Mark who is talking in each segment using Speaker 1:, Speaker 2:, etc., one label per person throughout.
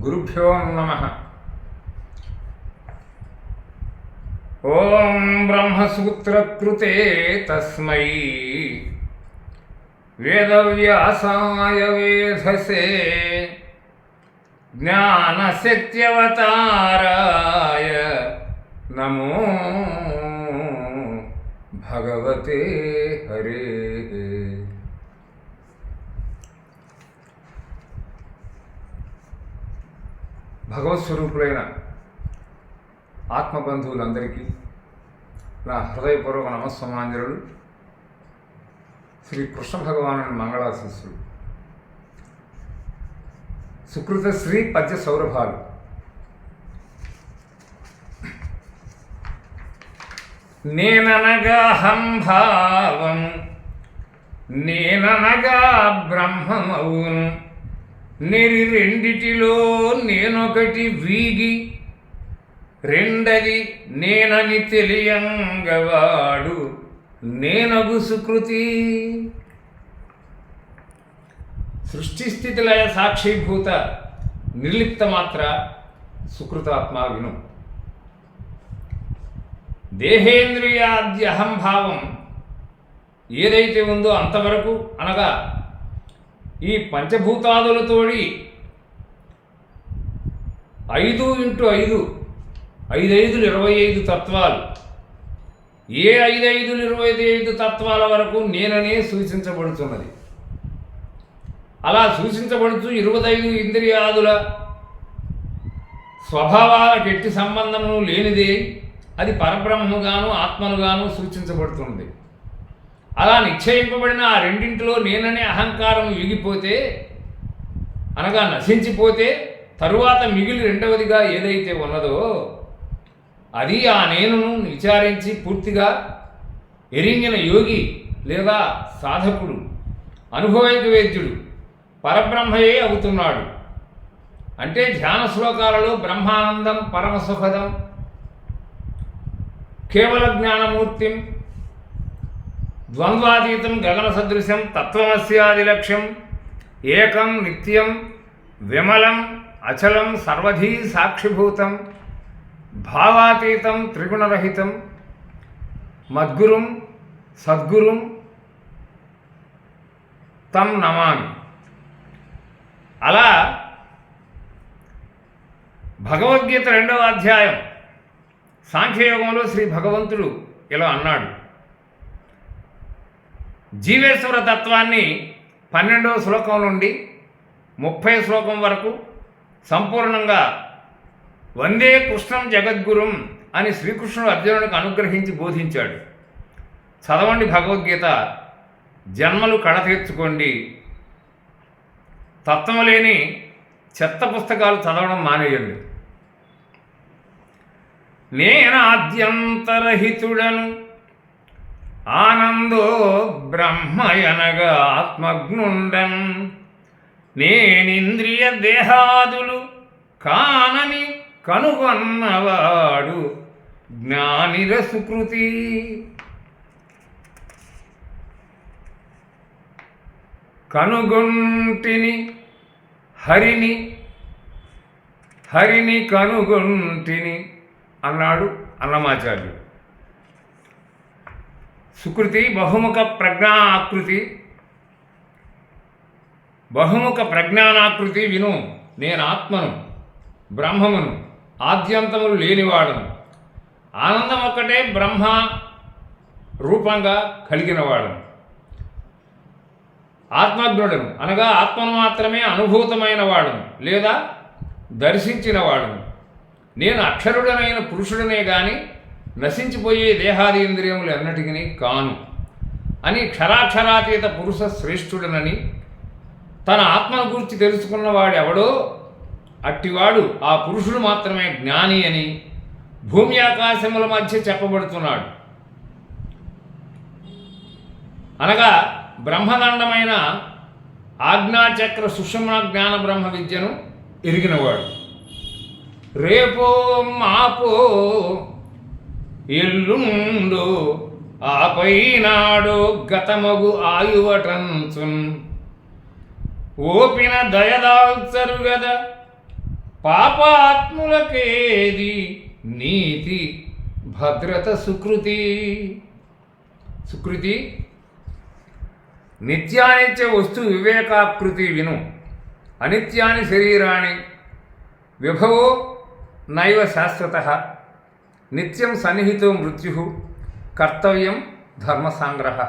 Speaker 1: గురుభ్యో నమః. ఓం బ్రహ్మసూత్రకృతే తస్మై వేదవ్యాసాయ వేధసే జ్ఞానశక్త్యవతారాయ నమో భగవతే హరే. భగవత్స్వరూపులైన ఆత్మబంధువులందరికీ నా హృదయపూర్వక నమస్సమాంజలుడు. శ్రీ కృష్ణ భగవానుని మంగళాశీస్సులు. సుకృత శ్రీ పద్య సౌరభాలు. నేననగా హంభావం, నేననగా బ్రహ్మమవును, నెరి రెండిటిలో నేనొకటి వీగి, రెండది నేనని తెలియంగవాడు నేనగు సుకృతి. సృష్టిస్థితిలయ సాక్షిభూత నిర్లిప్త మాత్ర సుకృతాత్మ విను. దేహేంద్రియాద్య అహంభావం ఏదైతే ఉందో అంతవరకు, అనగా ఈ పంచభూతాదులతోడి 5x5 5×5 25 తత్వాలు, ఏ 5×5 25 తత్వాల వరకు నేననే సూచించబడుతున్నది. అలా సూచించబడుతూ 25 ఇంద్రియాదుల స్వభావాలకు ఎట్టి సంబంధము లేనిదే అది పరబ్రహ్మగాను ఆత్మనుగాను సూచించబడుతున్నది. అలా నిశ్చయింపబడిన ఆ రెండింటిలో నేననే అహంకారం విగిపోతే, అనగా నశించిపోతే, తరువాత మిగిలి రెండవదిగా ఏదైతే ఉన్నదో అది ఆ నేనును విచారించి పూర్తిగా ఎరింగిన యోగి లేదా సాధకుడు, అనుభవైక వేద్యుడు పరబ్రహ్మయే అవుతున్నాడు. అంటే ధ్యాన శ్లోకాలలో బ్రహ్మానందం పరమసుఖదం కేవల జ్ఞానమూర్తిం ద్వంద్వాతీతం గగన సదృశం తత్వమస్యాది లక్ష్యం ఏకం నిత్యం విమలం అచలం సర్వధీ సాక్షిభూతం భావాతీతం త్రిగుణరహితం మద్గురుం సద్గురుం తం నమామి. అలా భగవద్గీత 2వ అధ్యాయం సాంఖ్యయోగంలో శ్రీ భగవంతుడు ఇలా అన్నాడు. జీవేశ్వర తత్వాన్ని 12వ శ్లోకం నుండి 30వ శ్లోకం వరకు సంపూర్ణంగా వందే కృష్ణం జగద్గురుం అని శ్రీకృష్ణుడు అర్జునుడికి అనుగ్రహించి బోధించాడు. చదవండి భగవద్గీత, జన్మలు కడతీర్చుకోండి. తత్వం లేని చెత్త పుస్తకాలు చదవడం మానేయండి. నేనాద్యంతరహితుడను ఆనందో బ్రహ్మయనగా ఆత్మజ్ఞుండన్, నేనింద్రియ దేహాదులు కానని కనుగొన్నవాడు జ్ఞానిర సుకృతి. కనుగొంటిని హరిని, హరిని కనుగొంటిని అన్నాడు అన్నమాచార్యుడు. సుకృతి బహుముఖ ప్రజ్ఞాకృతి. బహుముఖ ప్రజ్ఞానాకృతి విను. నేను ఆత్మను, బ్రహ్మమును, ఆద్యంతములు లేనివాడను, ఆనందం ఒక్కటే బ్రహ్మ రూపంగా కలిగినవాడను, ఆత్మజ్ఞుడను, అనగా ఆత్మను మాత్రమే అనుభూతమైన వాడను లేదా దర్శించిన వాడను. నేను అక్షరుడనైన పురుషుడనే గాని నశించిపోయే దేహాదీంద్రియములు ఎన్నటికీ కాను అని క్షరాక్షరాతీత పురుష శ్రేష్ఠుడనని, తన ఆత్మను గురించి తెలుసుకున్నవాడు ఎవడో అట్టివాడు ఆ పురుషుడు మాత్రమే జ్ఞాని అని భూమి ఆకాశముల మధ్య చెప్పబడుతున్నాడు. అనగా బ్రహ్మదండమైన ఆజ్ఞాచక్ర సుషుమ్న జ్ఞాన బ్రహ్మ విద్యను ఎరిగినవాడు. రేపో మాపో ఎల్లుండు ఆపైనాడు గతమగు ఆయువటంచున్ ఓపిన దయదాల్చరు గద పాపాత్ములకేది నీతి భద్రత సుకృతి. సుకృతి నిత్యానిత్య వస్తు వివేకాకృతి విను. అనిత్యాని శరీరాణి విభవో నైవ శాశ్వతః. నిత్యం సన్నిహితో మృత్యు కర్తవ్యం ధర్మసంగ్రహ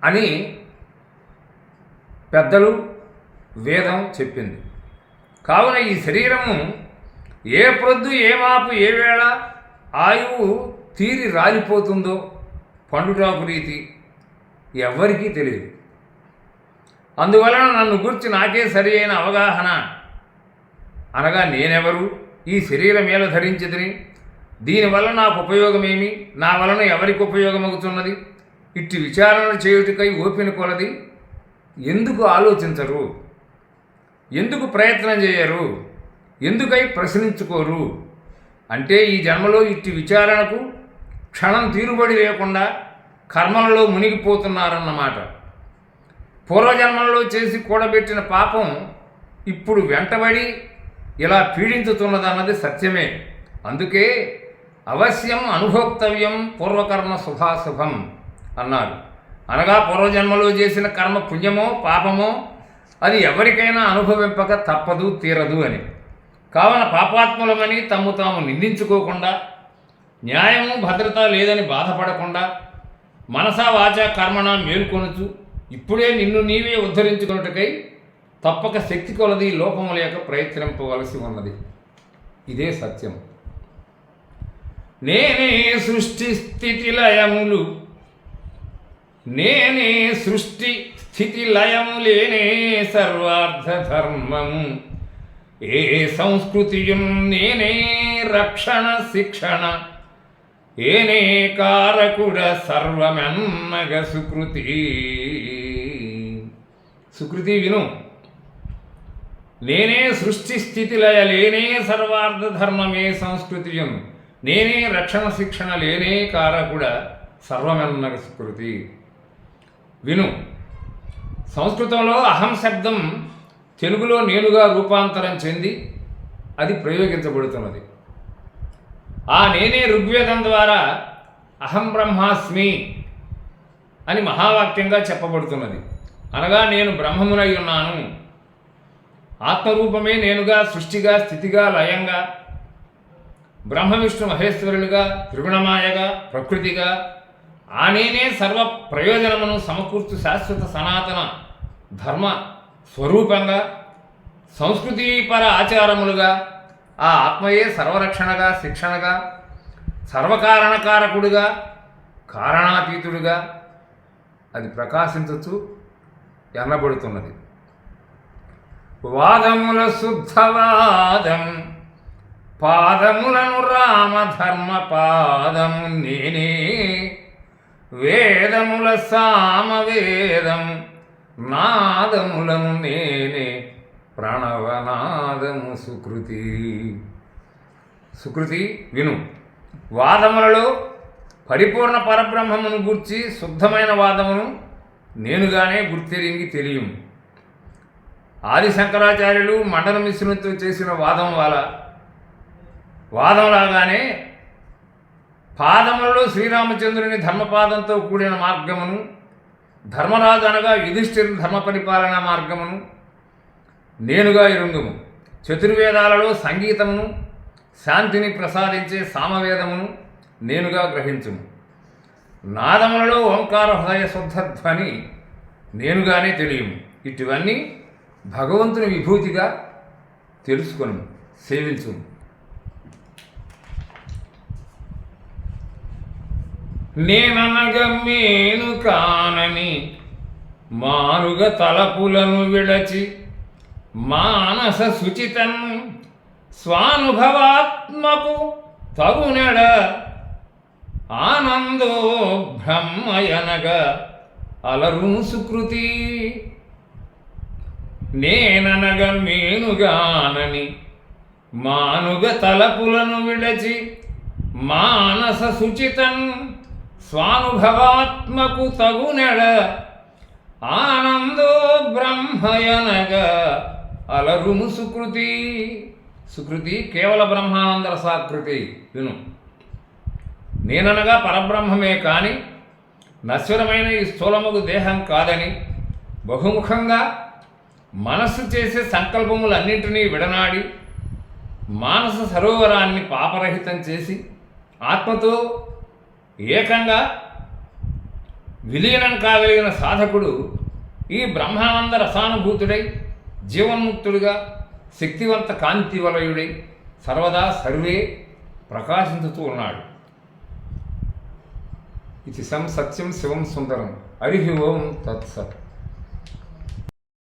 Speaker 1: అని పెద్దలు వేదం చెప్పింది. కావున ఈ శరీరము ఏ ప్రొద్దు ఏ మాపు ఏ వేళ ఆయువు తీరి రాలిపోతుందో పండుటాకు రీతి ఎవ్వరికీ తెలియదు. అందువలన నన్ను గురించి నాకే సరి అయిన అవగాహన అనగా నేనెవరు, ఈ శరీరం ఎలా ధరించదని, దీనివల్ల నాకు ఉపయోగమేమి, నా వలన ఎవరికి ఉపయోగమవుతున్నది, ఇట్టి విచారణ చేయుటకై ఓపిన కొలది ఎందుకు ఆలోచించరు, ఎందుకు ప్రయత్నం చేయరు, ఎందుకై ప్రశ్నించుకోరు అంటే ఈ జన్మలో ఇట్టి విచారణకు క్షణం తీరుబడి లేకుండా కర్మలలో మునిగిపోతున్నారన్నమాట. పూర్వజన్మలలో చేసి కూడబెట్టిన పాపం ఇప్పుడు వెంటబడి ఇలా పీడించుతున్నదన్నది సత్యమే. అందుకే అవశ్యం అనుభోక్తవ్యం పూర్వకర్మ శుభాశుభం అన్నారు. అనగా పూర్వజన్మలో చేసిన కర్మ పుణ్యమో పాపమో అది ఎవరికైనా అనుభవింపక తప్పదు తీరదు అని. కావున పాపాత్ములమని తమ్ము తాము నిందించుకోకుండా, న్యాయము భద్రత లేదని బాధపడకుండా, మనసా వాచా కర్మణ మేల్కొనుచు ఇప్పుడే నిన్ను నీవే ఉద్ధరించుకున్నట్టుకై తప్పక శక్తి కొలది లోపము లేక ప్రయత్నింపవలసి ఉన్నది. ఇదే సత్యం. నేనే సృష్టి స్థితి లయములు, నేనే సృష్టి స్థితి లయములేనే సర్వార్థ ధర్మము, ఏ సంస్కృతియుం నేనే రక్షణ శిక్షణ, ఏనే కారకుడ సర్వమెన్నగ సుకృతి. సుకృతి విను. నేనే సృష్టి స్థితి లయ లేనే సర్వార్థ ధర్మమే సంస్కృతియం, నేనే రక్షణ శిక్షణ లేనే కారకుడ సర్వమెన్నగ సుకృతి. విను. సంస్కృతంలో అహం శబ్దం తెలుగులో నేనుగా రూపాంతరం చెంది అది ప్రయోగించబడుతున్నది. ఆ నేనే ఋగ్వేదం ద్వారా అహం బ్రహ్మాస్మి అని మహావాక్యంగా చెప్పబడుతున్నది. అనగా నేను బ్రహ్మమునై ఉన్నాను. ఆత్మరూపమే నేనుగా సృష్టిగా స్థితిగా లయంగా బ్రహ్మ విష్ణు మహేశ్వరులుగా త్రిగుణమాయగా ప్రకృతిగా ఆ నేనే సర్వ ప్రయోజనమును సమకూర్చు శాశ్వత సనాతన ధర్మ స్వరూపంగా సంస్కృతిపర ఆచారములుగా ఆ ఆత్మయే సర్వరక్షణగా శిక్షణగా సర్వకారణకారకుడుగా కారణాతీతుడుగా అది ప్రకాశించచ్చు ఎన్నబడుతున్నది. వాదముల శుద్ధవాదం పాదములను రామధర్మ పాదము నేనే, వేదముల సామవేదం నాదములను నేనే, ప్రణవనాదము సుకృతి. సుకృతి విను. వాదములలో పరిపూర్ణ పరబ్రహ్మమును గూర్చి శుద్ధమైన వాదమును నేనుగానే గుర్తెరింగి తెలియం. ఆది శంకరాచార్యులు మండల మిశ్రునితో చేసిన వాదంలాగానే పాదములలో శ్రీరామచంద్రుని ధర్మపాదంతో కూడిన మార్గమును, ధర్మరాజు అనగా యుధిష్ఠిరుని ధర్మ పరిపాలన మార్గమును నేనుగా ఎరుంగుము. చతుర్వేదాలలో సంగీతమును శాంతిని ప్రసాదించే సామవేదమును నేనుగా గ్రహించుము. నాదములలో ఓంకార హృదయ శుద్ధ ధ్వని నేనుగానే తెలియము. ఇటువన్నీ భగవంతుని విభూతిగా తెలుసుకొను, సేవించుము. నేననగ మేను కానని మానుగ తలపులను విడచి మానస శుచితం స్వానుభవాత్మకు తగునెడ ఆనందో బ్రహ్మయనగా అలరును సుకృతి. నేననగ మేనుగానని మానుగ తలపులను విడచి మానస శుచితం స్వానుభవాత్మకు తగునెడ ఆనందో బ్రహ్మయనగా అలరుము సుకృతి. సుకృతి కేవల బ్రహ్మానంద రసాకృతి. విను, నేననగా పరబ్రహ్మమే కాని నశ్వరమైన ఈ స్థూలముగు దేహం కాదని బహుముఖంగా మనస్సు చేసే సంకల్పములన్నింటినీ విడనాడి మానస సరోవరాన్ని పాపరహితం చేసి ఆత్మతో ఏకంగా విలీనం కాగలిగిన సాధకుడు ఈ బ్రహ్మానంద రసానుభూతుడై జీవన్ముక్తుడిగా శక్తివంత కాంతి వలయుడై సర్వదా సర్వే ప్రకాశించుతూ ఉన్నాడు. ఇది సత్యం శివం సుందరం. హరి ఓం తత్సత్.